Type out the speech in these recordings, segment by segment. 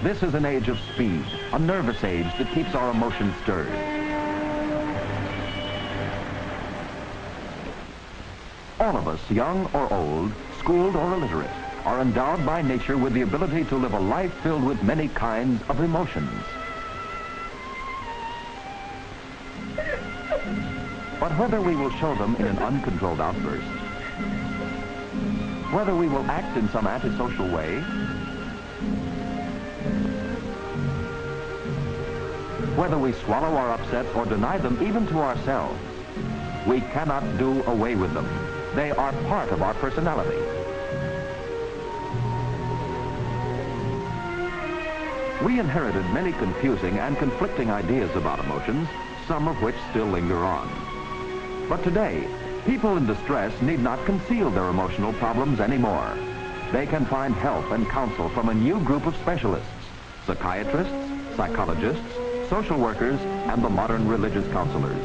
This is an age of speed, a nervous age that keeps our emotions stirred. All of us, young or old, schooled or illiterate, are endowed by nature with the ability to live a life filled with many kinds of emotions. But whether we will show them in an uncontrolled outburst, whether we will act in some antisocial way, whether we swallow our upsets or deny them even to ourselves, we cannot do away with them. They are part of our personality. We inherited many confusing and conflicting ideas about emotions, some of which still linger on. But today, people in distress need not conceal their emotional problems anymore. They can find help and counsel from a new group of specialists: psychiatrists, psychologists, social workers, and the modern religious counselors.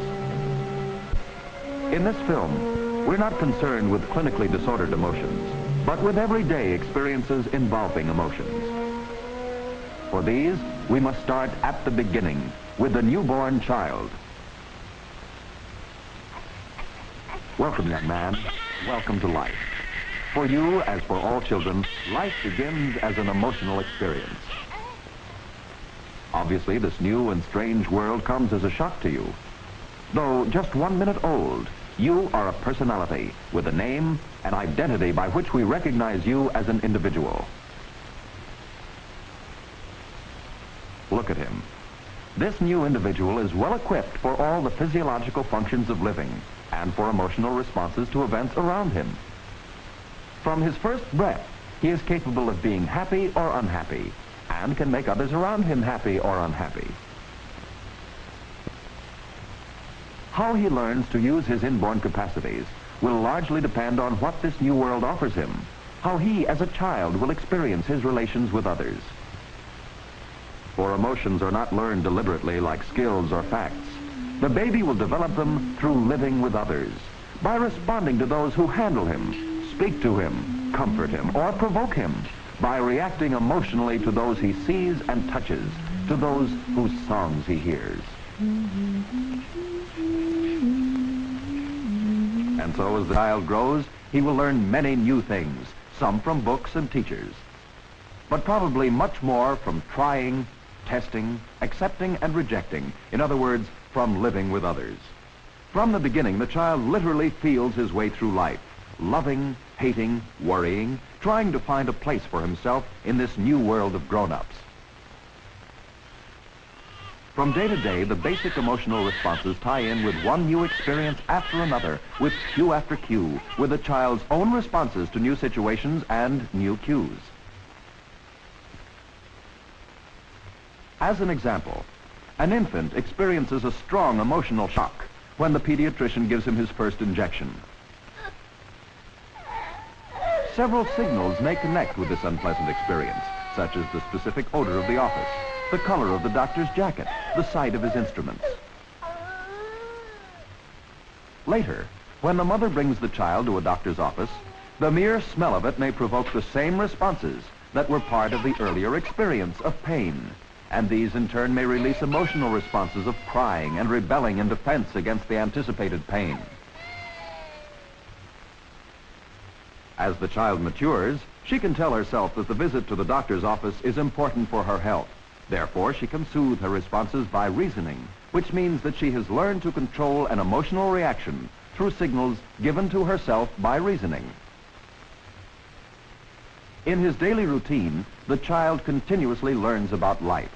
In this film, we're not concerned with clinically disordered emotions, but with everyday experiences involving emotions. For these, we must start at the beginning, with the newborn child. Welcome, young man. Welcome to life. For you, as for all children, life begins as an emotional experience. Obviously, this new and strange world comes as a shock to you. Though just 1 minute old, you are a personality with a name, an identity by which we recognize you as an individual. Look at him. This new individual is well equipped for all the physiological functions of living and for emotional responses to events around him. From his first breath, he is capable of being happy or unhappy and can make others around him happy or unhappy. How he learns to use his inborn capacities will largely depend on what this new world offers him, how he, as a child, will experience his relations with others. For emotions are not learned deliberately like skills or facts. The baby will develop them through living with others, by responding to those who handle him, speak to him, comfort him, or provoke him, by reacting emotionally to those he sees and touches, to those whose songs he hears. And so as the child grows, he will learn many new things, some from books and teachers, but probably much more from trying, testing, accepting, and rejecting. In other words, from living with others. From the beginning, the child literally feels his way through life, loving, hating, worrying, trying to find a place for himself in this new world of grown-ups. From day to day, the basic emotional responses tie in with one new experience after another, with cue after cue, with the child's own responses to new situations and new cues. As an example, an infant experiences a strong emotional shock when the pediatrician gives him his first injection. Several signals may connect with this unpleasant experience, such as the specific odor of the office, the color of the doctor's jacket, the sight of his instruments. Later, when the mother brings the child to a doctor's office, the mere smell of it may provoke the same responses that were part of the earlier experience of pain. And these in turn may release emotional responses of crying and rebelling in defense against the anticipated pain. As the child matures, she can tell herself that the visit to the doctor's office is important for her health. Therefore, she can soothe her responses by reasoning, which means that she has learned to control an emotional reaction through signals given to herself by reasoning. In his daily routine, the child continuously learns about life.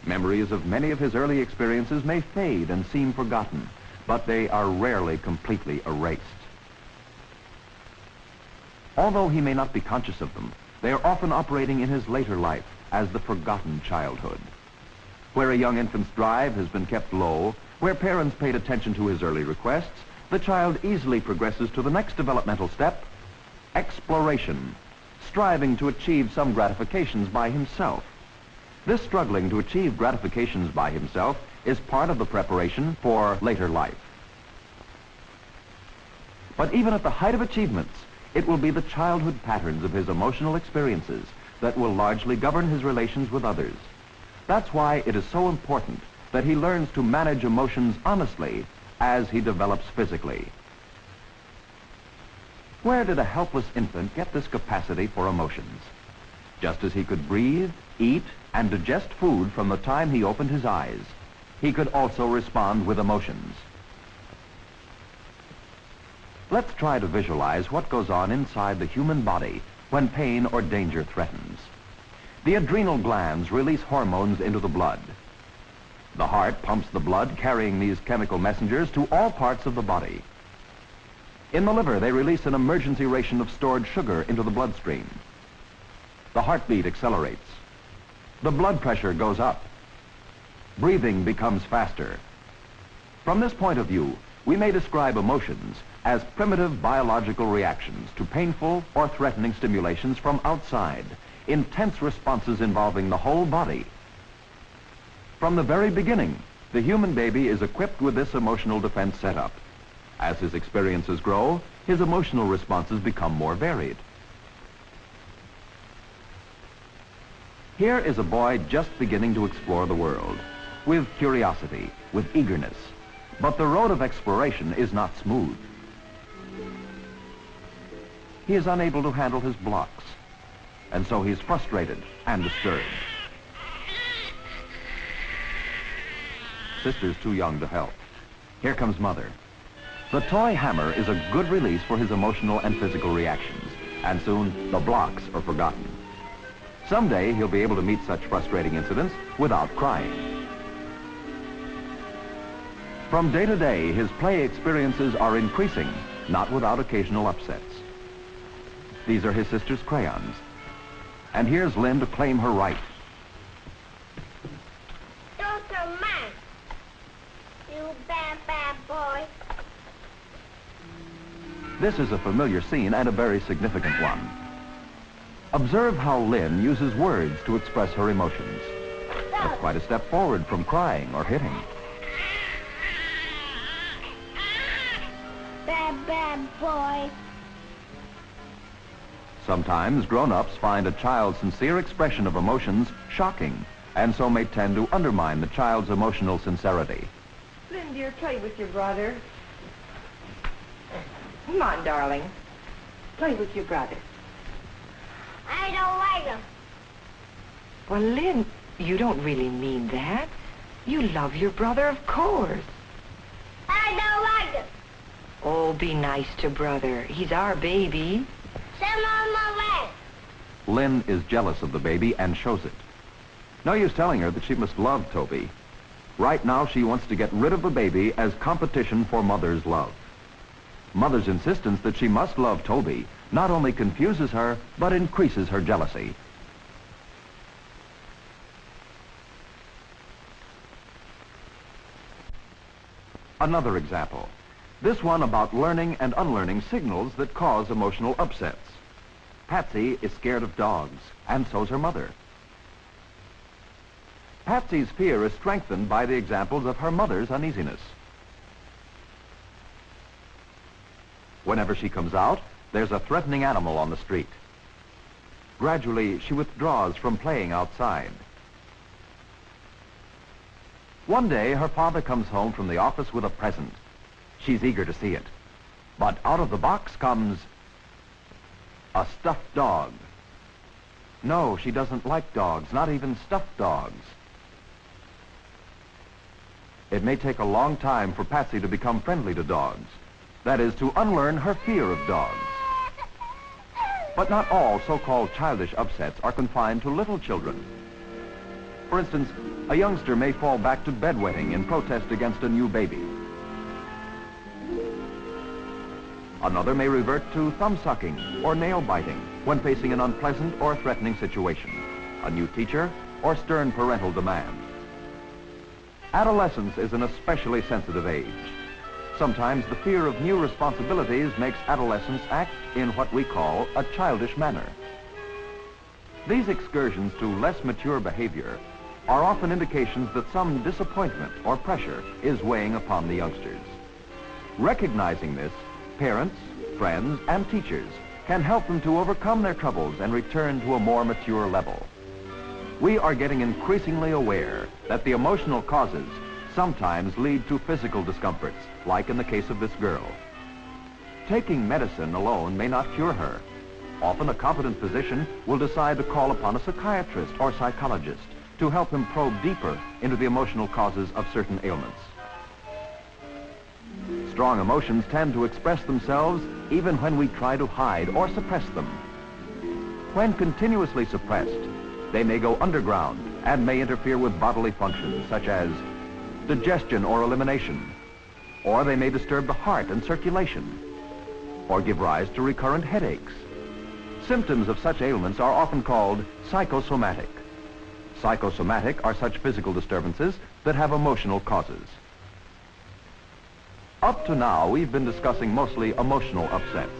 Memories of many of his early experiences may fade and seem forgotten, but they are rarely completely erased. Although he may not be conscious of them, they are often operating in his later life as the forgotten childhood. Where a young infant's drive has been kept low, where parents paid attention to his early requests, the child easily progresses to the next developmental step, exploration, striving to achieve some gratifications by himself. This struggling to achieve gratifications by himself is part of the preparation for later life. But even at the height of achievements, it will be the childhood patterns of his emotional experiences that will largely govern his relations with others. That's why it is so important that he learns to manage emotions honestly as he develops physically. Where did a helpless infant get this capacity for emotions? Just as he could breathe, eat, and digest food from the time he opened his eyes, he could also respond with emotions. Let's try to visualize what goes on inside the human body when pain or danger threatens. The adrenal glands release hormones into the blood. The heart pumps the blood, carrying these chemical messengers to all parts of the body. In the liver, they release an emergency ration of stored sugar into the bloodstream. The heartbeat accelerates. The blood pressure goes up. Breathing becomes faster. From this point of view, we may describe emotions as primitive biological reactions to painful or threatening stimulations from outside, intense responses involving the whole body. From the very beginning, the human baby is equipped with this emotional defense setup. As his experiences grow, his emotional responses become more varied. Here is a boy just beginning to explore the world, with curiosity, with eagerness. But the road of exploration is not smooth. He is unable to handle his blocks, and so he's frustrated and disturbed. Sister's too young to help. Here comes Mother. The toy hammer is a good release for his emotional and physical reactions, and soon the blocks are forgotten. Someday he'll be able to meet such frustrating incidents without crying. From day to day, his play experiences are increasing, not without occasional upsets. These are his sister's crayons. And here's Lynn to claim her right. Those are mine. You bad, bad boy. This is a familiar scene and a very significant one. Observe how Lynn uses words to express her emotions. That's quite a step forward from crying or hitting. Bad, bad boy. Sometimes grown-ups find a child's sincere expression of emotions shocking, and so may tend to undermine the child's emotional sincerity. Lynn, dear, play with your brother. Come on, darling. Play with your brother. I don't like him. Well, Lynn, you don't really mean that. You love your brother, of course. I don't like him. Oh, be nice to brother. He's our baby. Send him on my way. Lynn is jealous of the baby and shows it. No use telling her that she must love Toby. Right now, she wants to get rid of the baby as competition for Mother's love. Mother's insistence that she must love Toby not only confuses her, but increases her jealousy. Another example. This one about learning and unlearning signals that cause emotional upsets. Patsy is scared of dogs, and so's her mother. Patsy's fear is strengthened by the examples of her mother's uneasiness. Whenever she comes out, there's a threatening animal on the street. Gradually, she withdraws from playing outside. One day, her father comes home from the office with a present. She's eager to see it. But out of the box comes a stuffed dog. No, she doesn't like dogs, not even stuffed dogs. It may take a long time for Patsy to become friendly to dogs. That is, to unlearn her fear of dogs. But not all so-called childish upsets are confined to little children. For instance, a youngster may fall back to bedwetting in protest against a new baby. Another may revert to thumb-sucking or nail-biting when facing an unpleasant or threatening situation, a new teacher, or stern parental demand. Adolescence is an especially sensitive age. Sometimes the fear of new responsibilities makes adolescents act in what we call a childish manner. These excursions to less mature behavior are often indications that some disappointment or pressure is weighing upon the youngsters. Recognizing this, parents, friends, and teachers can help them to overcome their troubles and return to a more mature level. We are getting increasingly aware that the emotional causes sometimes lead to physical discomforts, like in the case of this girl. Taking medicine alone may not cure her. Often a competent physician will decide to call upon a psychiatrist or psychologist to help him probe deeper into the emotional causes of certain ailments. Strong emotions tend to express themselves even when we try to hide or suppress them. When continuously suppressed, they may go underground and may interfere with bodily functions such as digestion or elimination, or they may disturb the heart and circulation, or give rise to recurrent headaches. Symptoms of such ailments are often called psychosomatic. Psychosomatic are such physical disturbances that have emotional causes. Up to now, we've been discussing mostly emotional upsets,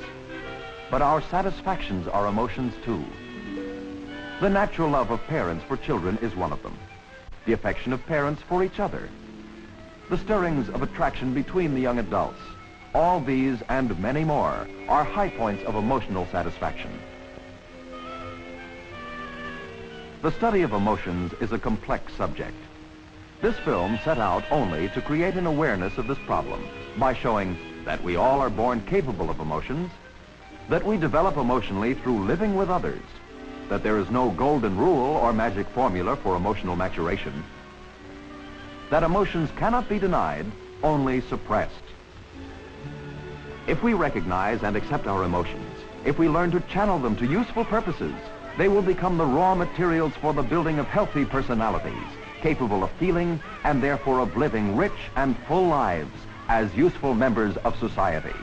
but our satisfactions are emotions too. The natural love of parents for children is one of them. The affection of parents for each other. The stirrings of attraction between the young adults. All these and many more are high points of emotional satisfaction. The study of emotions is a complex subject. This film set out only to create an awareness of this problem by showing that we all are born capable of emotions, that we develop emotionally through living with others, that there is no golden rule or magic formula for emotional maturation, that emotions cannot be denied, only suppressed. If we recognize and accept our emotions, if we learn to channel them to useful purposes, they will become the raw materials for the building of healthy personalities, capable of feeling and therefore of living rich and full lives as useful members of society.